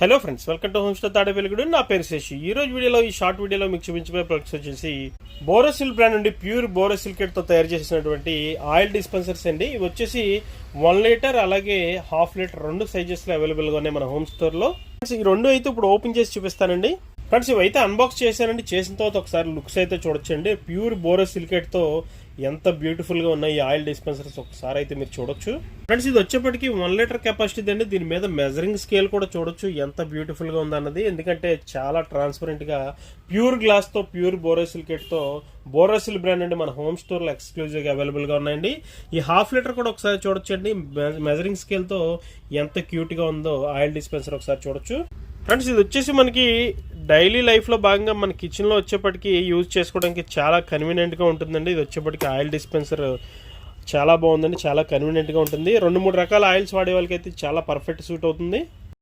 Hello friends, welcome to home stay Tadepalligudem. నా పేరు శశి. ఈ రోజు వీడియోలో, ఈ షార్ట్ వీడియోలో మీకు చూపించబోయే ప్రొడక్ట్స్ వచ్చేసి బోరోసిల్ బ్రాండ్ నుండి ప్యూర్ బోరోసిల్ కిట్ తో తయారు చేసినటువంటి ఆయిల్ డిస్పెన్సర్స్ అండి. ఇవి వచ్చేసి 1 లీటర్ అలాగే ½ లీటర్ రెండు సైజెస్ లో అవైలబుల్ గా ఉన్నాయి మన హోమ్ స్టోర్ లో. ఈ రెండు అయితే ఇప్పుడు ఓపెన్ చేసి చూపిస్తానండి. ఫ్రెండ్స్, ఇవైతే అన్బాక్స్ చేశానండి. చేసిన తర్వాత ఒకసారి లుక్స్ అయితే చూడొచ్చండి. ప్యూర్ బోరోసిల్ కిట్ తో ఎంత బ్యూటిఫుల్ గా ఉన్నాయి ఈ ఆయిల్ డిస్పెన్సర్స్ ఒకసారి అయితే మీరు చూడొచ్చు. ఫ్రెండ్స్, ఇది వచ్చేప్పటికి 1 లీటర్ కెపాసిటీ అండి. దీని మీద మెజరింగ్ స్కేల్ కూడా చూడొచ్చు ఎంత బ్యూటిఫుల్ గా ఉందన్నది. ఎందుకంటే చాలా ట్రాన్స్పరెంట్ గా ప్యూర్ గ్లాస్ తో ప్యూర్ బోరోసిల్ కిట్ తో బోరోసిల్ బ్రాండ్ అండి మన హోమ్ స్టోర్ లో ఎక్స్క్లూజివ్ గా అవైలబుల్ గా ఉన్నాయండి. ఈ ½ లీటర్ కూడా ఒకసారి చూడొచ్చండి. మెజరింగ్ స్కేల్ తో ఎంత క్యూట్ గా ఉందో ఆయిల్ డిస్పెన్సర్ ఒకసారి చూడొచ్చు. ఫ్రెండ్స్, ఇది వచ్చేసి మనకి డైలీ లైఫ్లో భాగంగా మన కిచెన్లో వచ్చేప్పటికి యూజ్ చేసుకోవడానికి చాలా కన్వీనియంట్గా ఉంటుందండి. ఇది వచ్చేప్పటికి ఆయిల్ డిస్పెన్సర్ చాలా బాగుందండి, చాలా కన్వీనియంట్గా ఉంటుంది. 2-3 రకాల ఆయిల్స్ వాడే వాళ్ళకి అయితే చాలా పర్ఫెక్ట్ సూట్ అవుతుంది.